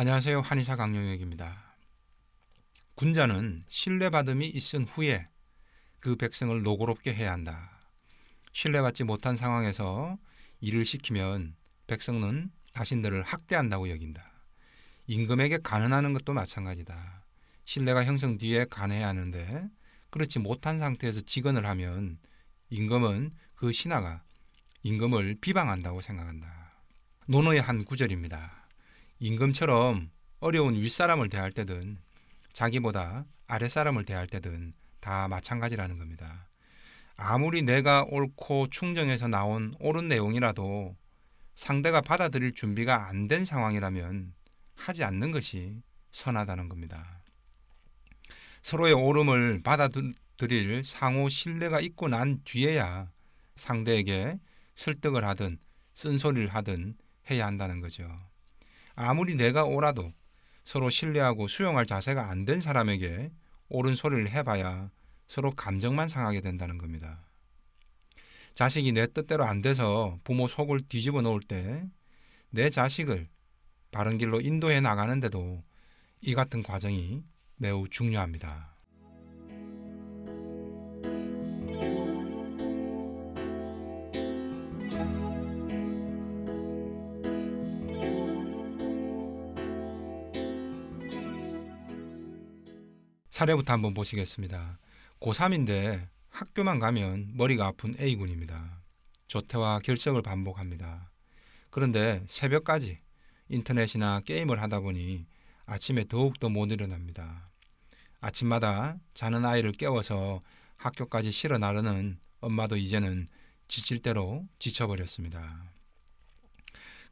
안녕하세요. 한의사 강용혁입니다. 군자는 신뢰받음이 있은 후에 그 백성을 노고롭게 해야 한다. 신뢰받지 못한 상황에서 일을 시키면 백성은 자신들을 학대한다고 여긴다. 임금에게 간언하는 것도 마찬가지다. 신뢰가 형성 뒤에 간해야 하는데 그렇지 못한 상태에서 직언을 하면 임금은 그 신하가 임금을 비방한다고 생각한다. 논어의 한 구절입니다. 임금처럼 어려운 윗사람을 대할 때든 자기보다 아랫사람을 대할 때든 다 마찬가지라는 겁니다. 아무리 내가 옳고 충정해서 나온 옳은 내용이라도 상대가 받아들일 준비가 안 된 상황이라면 하지 않는 것이 선하다는 겁니다. 서로의 옳음을 받아들일 상호 신뢰가 있고 난 뒤에야 상대에게 설득을 하든 쓴소리를 하든 해야 한다는 거죠. 아무리 내가 옳아도 서로 신뢰하고 수용할 자세가 안 된 사람에게 옳은 소리를 해봐야 서로 감정만 상하게 된다는 겁니다. 자식이 내 뜻대로 안 돼서 부모 속을 뒤집어 놓을 때 내 자식을 바른 길로 인도해 나가는데도 이 같은 과정이 매우 중요합니다. 사례부터 한번 보시겠습니다. 고3인데 학교만 가면 머리가 아픈 A군입니다. 조퇴와 결석을 반복합니다. 그런데 새벽까지 인터넷이나 게임을 하다 보니 아침에 더욱더 못 일어납니다. 아침마다 자는 아이를 깨워서 학교까지 실어 나르는 엄마도 이제는 지칠 대로 지쳐버렸습니다.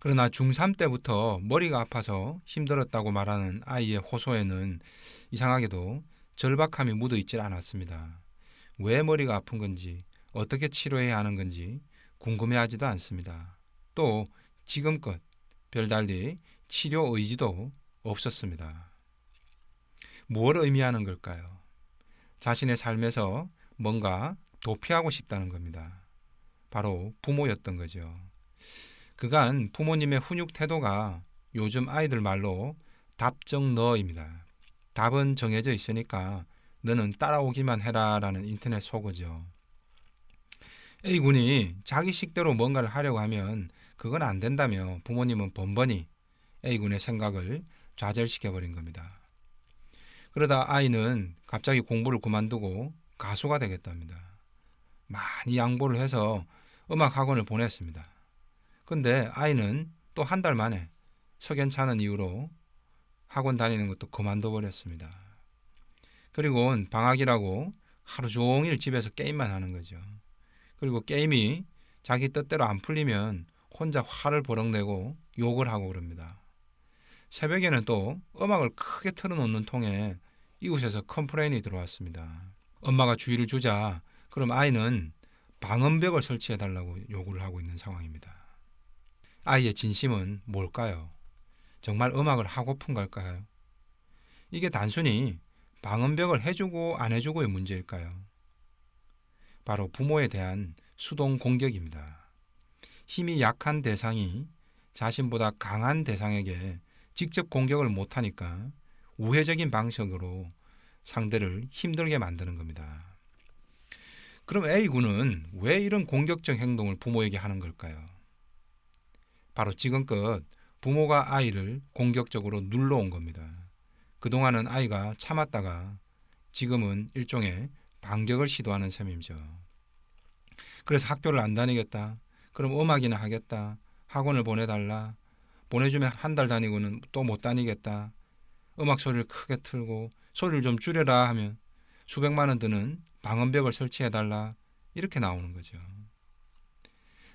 그러나 중3 때부터 머리가 아파서 힘들었다고 말하는 아이의 호소에는 이상하게도 절박함이 묻어 있질 않았습니다. 왜 머리가 아픈 건지, 어떻게 치료해야 하는 건지 궁금해하지도 않습니다. 또 지금껏 별달리 치료 의지도 없었습니다. 무엇을 의미하는 걸까요? 자신의 삶에서 뭔가 도피하고 싶다는 겁니다. 바로 부모였던 거죠. 그간 부모님의 훈육 태도가 요즘 아이들 말로 답정너입니다. 답은 정해져 있으니까 너는 따라오기만 해라 라는 인터넷 속어죠. A군이 자기 식대로 뭔가를 하려고 하면 그건 안 된다며 부모님은 번번이 A군의 생각을 좌절시켜버린 겁니다. 그러다 아이는 갑자기 공부를 그만두고 가수가 되겠답니다. 많이 양보를 해서 음악학원을 보냈습니다. 근데 아이는 또 한 달 만에 석연찮은 이유로 학원 다니는 것도 그만둬 버렸습니다. 그리고 방학이라고 하루 종일 집에서 게임만 하는 거죠. 그리고 게임이 자기 뜻대로 안 풀리면 혼자 화를 버럭내고 욕을 하고 그럽니다. 새벽에는 또 음악을 크게 틀어놓는 통에 이웃에서 컴플레인이 들어왔습니다. 엄마가 주의를 주자 그럼 아이는 방음벽을 설치해달라고 요구를 하고 있는 상황입니다. 아이의 진심은 뭘까요? 정말 음악을 하고픈 걸까요? 이게 단순히 방음벽을 해주고 안 해주고의 문제일까요? 바로 부모에 대한 수동 공격입니다. 힘이 약한 대상이 자신보다 강한 대상에게 직접 공격을 못하니까 우회적인 방식으로 상대를 힘들게 만드는 겁니다. 그럼 A군은 왜 이런 공격적 행동을 부모에게 하는 걸까요? 바로 지금껏 부모가 아이를 공격적으로 눌러온 겁니다. 그동안은 아이가 참았다가 지금은 일종의 반격을 시도하는 셈이죠. 그래서 학교를 안 다니겠다. 그럼 음악이나 하겠다. 학원을 보내달라. 보내주면 한 달 다니고는 또 못 다니겠다. 음악 소리를 크게 틀고 소리를 좀 줄여라 하면 수백만 원 드는 방음벽을 설치해달라. 이렇게 나오는 거죠.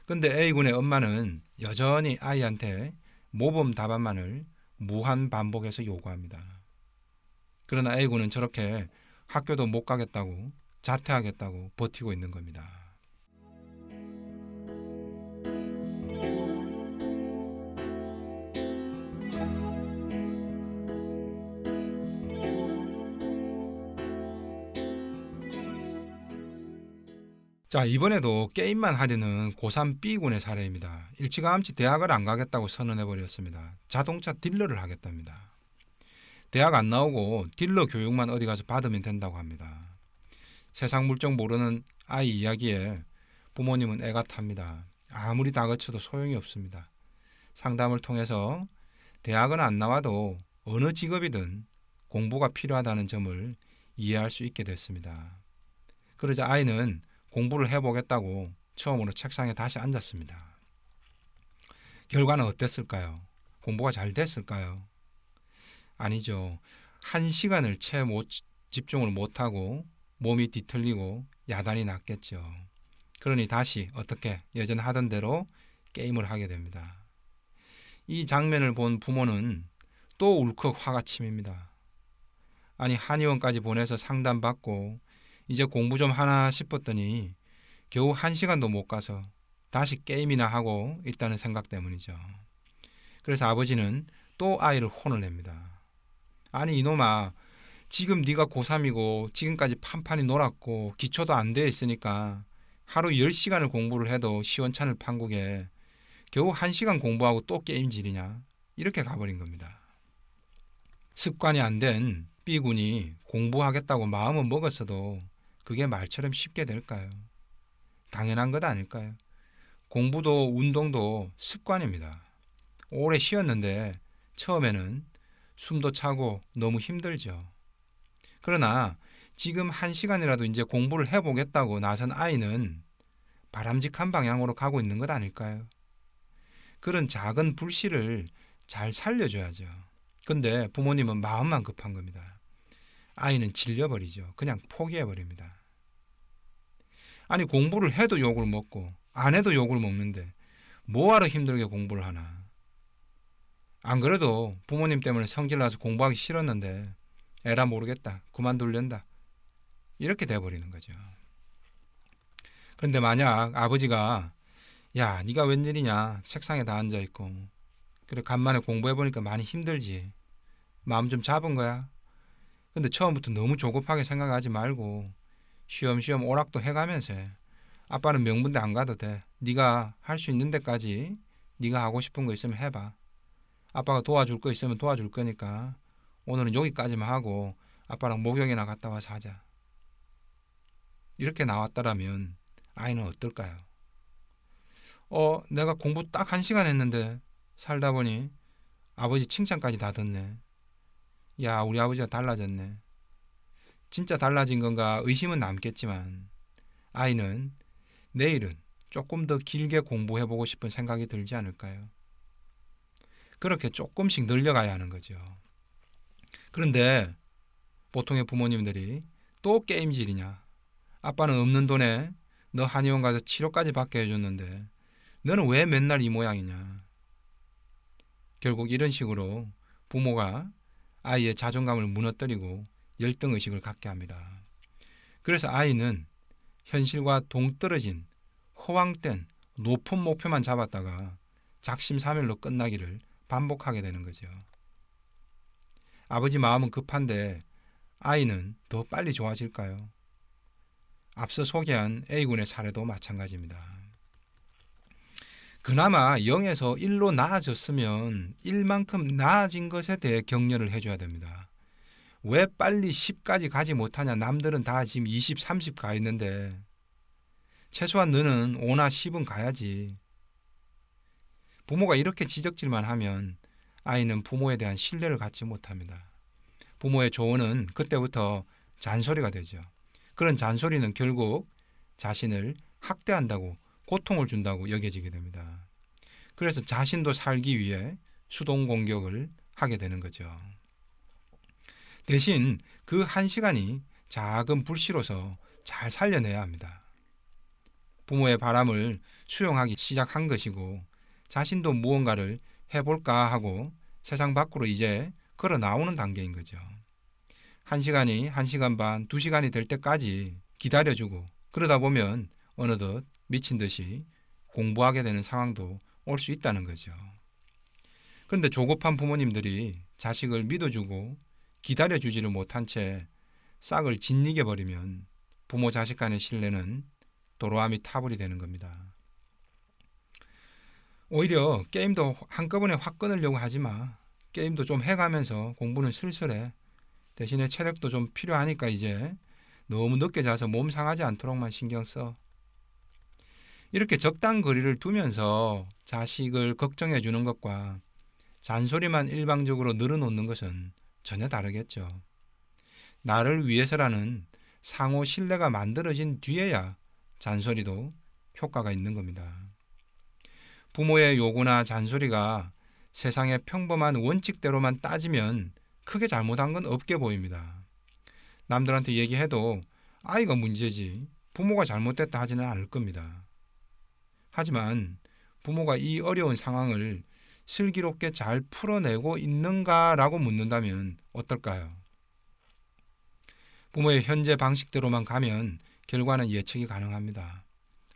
근데 A군의 엄마는 여전히 아이한테 모범 답안만을 무한 반복해서 요구합니다. 그러나 A군은 저렇게 학교도 못 가겠다고 자퇴하겠다고 버티고 있는 겁니다. 자, 이번에도 게임만 하려는 고3 B군의 사례입니다. 일찌감치 대학을 안 가겠다고 선언해버렸습니다. 자동차 딜러를 하겠답니다. 대학 안 나오고 딜러 교육만 어디 가서 받으면 된다고 합니다. 세상 물정 모르는 아이 이야기에 부모님은 애가 탑니다. 아무리 다그쳐도 소용이 없습니다. 상담을 통해서 대학은 안 나와도 어느 직업이든 공부가 필요하다는 점을 이해할 수 있게 됐습니다. 그러자 아이는 공부를 해보겠다고 처음으로 책상에 다시 앉았습니다. 결과는 어땠을까요? 공부가 잘 됐을까요? 아니죠. 1시간을 채 집중을 못하고 몸이 뒤틀리고 야단이 났겠죠. 그러니 다시 어떻게 예전 하던 대로 게임을 하게 됩니다. 이 장면을 본 부모는 또 울컥 화가 치밉니다. 아니, 한의원까지 보내서 상담받고 이제 공부 좀 하나 싶었더니 겨우 1시간도 못 가서 다시 게임이나 하고 있다는 생각 때문이죠. 그래서 아버지는 또 아이를 혼을 냅니다. 아니, 이놈아, 지금 네가 고3이고 지금까지 판판이 놀았고 기초도 안 돼 있으니까 하루 10시간을 공부를 해도 시원찮을 판국에 겨우 1시간 공부하고 또 게임질이냐? 이렇게 가버린 겁니다. 습관이 안 된 B군이 공부하겠다고 마음은 먹었어도 그게 말처럼 쉽게 될까요? 당연한 것 아닐까요? 공부도 운동도 습관입니다. 오래 쉬었는데 처음에는 숨도 차고 너무 힘들죠. 그러나 지금 1시간이라도 이제 공부를 해보겠다고 나선 아이는 바람직한 방향으로 가고 있는 것 아닐까요? 그런 작은 불씨를 잘 살려줘야죠. 근데 부모님은 마음만 급한 겁니다. 아이는 질려버리죠. 그냥 포기해버립니다. 아니, 공부를 해도 욕을 먹고 안 해도 욕을 먹는데 뭐하러 힘들게 공부를 하나. 안 그래도 부모님 때문에 성질 나서 공부하기 싫었는데 에라 모르겠다, 그만둘련다, 이렇게 돼버리는 거죠. 그런데 만약 아버지가 야, 네가 웬일이냐, 책상에 다 앉아있고 그래 간만에 공부해보니까 많이 힘들지, 마음 좀 잡은 거야. 근데 처음부터 너무 조급하게 생각하지 말고 쉬엄쉬엄 오락도 해가면서 해. 아빠는 명분대 안 가도 돼. 네가 할 수 있는 데까지 네가 하고 싶은 거 있으면 해봐. 아빠가 도와줄 거 있으면 도와줄 거니까 오늘은 여기까지만 하고 아빠랑 목욕이나 갔다 와서 하자. 이렇게 나왔다라면 아이는 어떨까요? 내가 공부 딱 1시간 했는데 살다 보니 아버지 칭찬까지 다 듣네. 야, 우리 아버지가 달라졌네. 진짜 달라진 건가 의심은 남겠지만 아이는 내일은 조금 더 길게 공부해보고 싶은 생각이 들지 않을까요? 그렇게 조금씩 늘려가야 하는 거죠. 그런데 보통의 부모님들이 또 게임질이냐, 아빠는 없는 돈에 너 한의원 가서 치료까지 받게 해줬는데 너는 왜 맨날 이 모양이냐. 결국 이런 식으로 부모가 아이의 자존감을 무너뜨리고 열등의식을 갖게 합니다. 그래서 아이는 현실과 동떨어진 허황된 높은 목표만 잡았다가 작심삼일로 끝나기를 반복하게 되는 거죠. 아버지 마음은 급한데 아이는 더 빨리 좋아질까요? 앞서 소개한 A군의 사례도 마찬가지입니다. 그나마 0에서 1로 나아졌으면 1만큼 나아진 것에 대해 격려를 해줘야 됩니다. 왜 빨리 10까지 가지 못하냐, 남들은 다 지금 20, 30 가 있는데 최소한 너는 5나 10은 가야지. 부모가 이렇게 지적질만 하면 아이는 부모에 대한 신뢰를 갖지 못합니다. 부모의 조언은 그때부터 잔소리가 되죠. 그런 잔소리는 결국 자신을 학대한다고, 고통을 준다고 여겨지게 됩니다. 그래서 자신도 살기 위해 수동 공격을 하게 되는 거죠. 대신 그 1시간이 작은 불씨로서 잘 살려내야 합니다. 부모의 바람을 수용하기 시작한 것이고 자신도 무언가를 해볼까 하고 세상 밖으로 이제 걸어 나오는 단계인 거죠. 1시간이 1시간 반, 2시간이 될 때까지 기다려주고 그러다 보면 어느덧 미친 듯이 공부하게 되는 상황도 올 수 있다는 거죠. 그런데 조급한 부모님들이 자식을 믿어주고 기다려주지를 못한 채 싹을 짓이겨 버리면 부모 자식 간의 신뢰는 도로함이 타불이 되는 겁니다. 오히려 게임도 한꺼번에 확 끊으려고 하지 마. 게임도 좀 해가면서 공부는 슬슬해. 대신에 체력도 좀 필요하니까 이제 너무 늦게 자서 몸 상하지 않도록만 신경 써. 이렇게 적당 거리를 두면서 자식을 걱정해 주는 것과 잔소리만 일방적으로 늘어놓는 것은 전혀 다르겠죠. 나를 위해서라는 상호 신뢰가 만들어진 뒤에야 잔소리도 효과가 있는 겁니다. 부모의 요구나 잔소리가 세상의 평범한 원칙대로만 따지면 크게 잘못한 건 없게 보입니다. 남들한테 얘기해도 아이가 문제지 부모가 잘못됐다 하지는 않을 겁니다. 하지만 부모가 이 어려운 상황을 슬기롭게 잘 풀어내고 있는가라고 묻는다면 어떨까요? 부모의 현재 방식대로만 가면 결과는 예측이 가능합니다.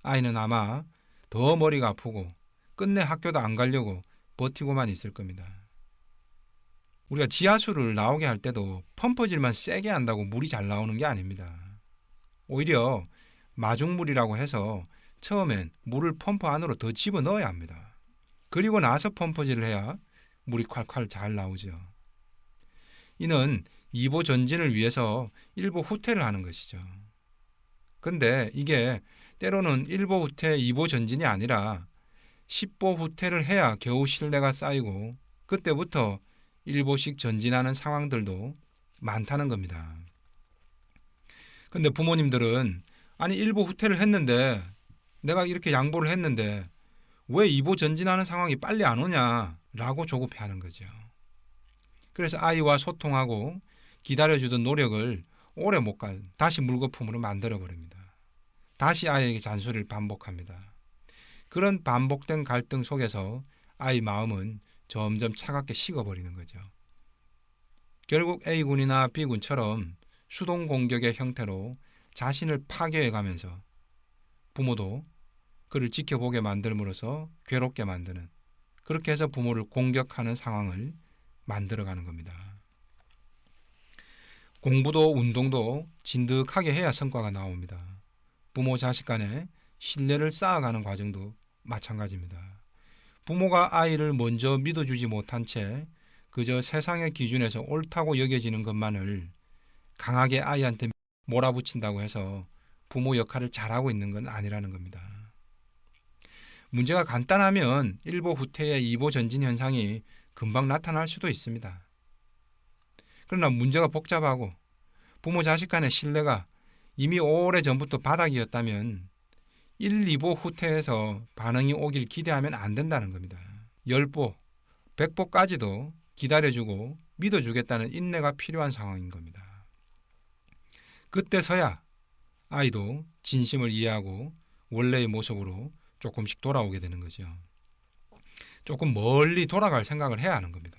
아이는 아마 더 머리가 아프고 끝내 학교도 안 가려고 버티고만 있을 겁니다. 우리가 지하수를 나오게 할 때도 펌프질만 세게 한다고 물이 잘 나오는 게 아닙니다. 오히려 마중물이라고 해서 처음엔 물을 펌프 안으로 더 집어넣어야 합니다. 그리고 나서 펌프질을 해야 물이 콸콸 잘 나오죠. 이는 2보 전진을 위해서 1보 후퇴를 하는 것이죠. 근데 이게 때로는 1보 후퇴, 2보 전진이 아니라 10보 후퇴를 해야 겨우 신뢰가 쌓이고 그때부터 1보씩 전진하는 상황들도 많다는 겁니다. 근데 부모님들은 아니 1보 후퇴를 했는데 내가 이렇게 양보를 했는데 왜 2보 전진하는 상황이 빨리 안 오냐라고 조급해하는 거죠. 그래서 아이와 소통하고 기다려주던 노력을 오래 못 갈 다시 물거품으로 만들어버립니다. 다시 아이에게 잔소리를 반복합니다. 그런 반복된 갈등 속에서 아이 마음은 점점 차갑게 식어버리는 거죠. 결국 A군이나 B군처럼 수동 공격의 형태로 자신을 파괴해가면서 부모도 그를 지켜보게 만들므로써 괴롭게 만드는, 그렇게 해서 부모를 공격하는 상황을 만들어가는 겁니다. 공부도 운동도 진득하게 해야 성과가 나옵니다. 부모 자식 간에 신뢰를 쌓아가는 과정도 마찬가지입니다. 부모가 아이를 먼저 믿어주지 못한 채 그저 세상의 기준에서 옳다고 여겨지는 것만을 강하게 아이한테 몰아붙인다고 해서 부모 역할을 잘하고 있는 건 아니라는 겁니다. 문제가 간단하면 1보 후퇴의 2보 전진 현상이 금방 나타날 수도 있습니다. 그러나 문제가 복잡하고 부모 자식 간의 신뢰가 이미 오래전부터 바닥이었다면 1, 2보 후퇴해서 반응이 오길 기대하면 안 된다는 겁니다. 10보, 100보까지도 기다려주고 믿어주겠다는 인내가 필요한 상황인 겁니다. 그때서야 아이도 진심을 이해하고 원래의 모습으로 조금씩 돌아오게 되는 거죠. 조금 멀리 돌아갈 생각을 해야 하는 겁니다.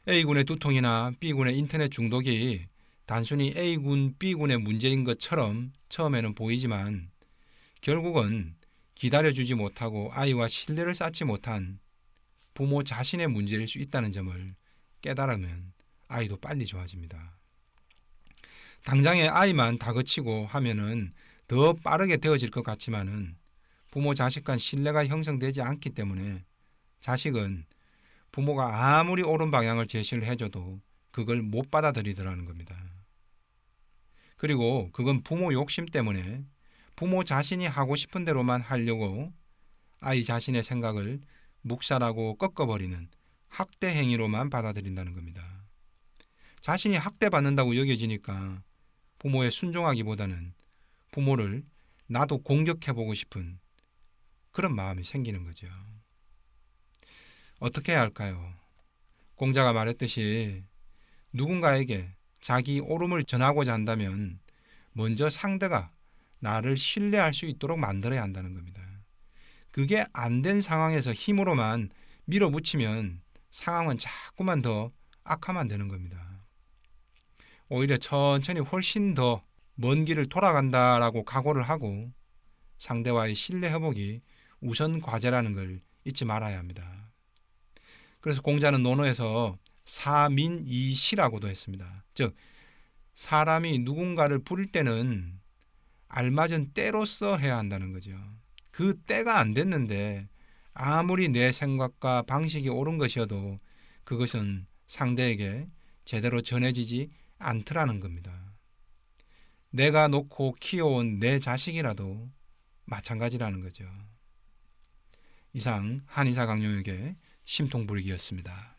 A군의 두통이나 B군의 인터넷 중독이 단순히 A군, B군의 문제인 것처럼 처음에는 보이지만 결국은 기다려주지 못하고 아이와 신뢰를 쌓지 못한 부모 자신의 문제일 수 있다는 점을 깨달으면 아이도 빨리 좋아집니다. 당장에 아이만 다그치고 하면은 더 빠르게 되어질 것 같지만은 부모 자식 간 신뢰가 형성되지 않기 때문에 자식은 부모가 아무리 옳은 방향을 제시를 해줘도 그걸 못 받아들이더라는 겁니다. 그리고 그건 부모 욕심 때문에 부모 자신이 하고 싶은 대로만 하려고 아이 자신의 생각을 묵살하고 꺾어버리는 학대 행위로만 받아들인다는 겁니다. 자신이 학대받는다고 여겨지니까 부모에 순종하기보다는 부모를 나도 공격해보고 싶은 그런 마음이 생기는 거죠. 어떻게 해야 할까요? 공자가 말했듯이 누군가에게 자기 옳음을 전하고자 한다면 먼저 상대가 나를 신뢰할 수 있도록 만들어야 한다는 겁니다. 그게 안 된 상황에서 힘으로만 밀어붙이면 상황은 자꾸만 더 악화만 되는 겁니다. 오히려 천천히 훨씬 더 먼 길을 돌아간다라고 각오를 하고 상대와의 신뢰 회복이 우선 과제라는 걸 잊지 말아야 합니다. 그래서 공자는 논어에서 사민이시라고도 했습니다. 즉 사람이 누군가를 부를 때는 알맞은 때로써 해야 한다는 거죠. 그 때가 안 됐는데 아무리 내 생각과 방식이 옳은 것이어도 그것은 상대에게 제대로 전해지지 않더라는 겁니다. 내가 놓고 키워온 내 자식이라도 마찬가지라는 거죠. 이상 한의사 강용혁의 심통부리기였습니다.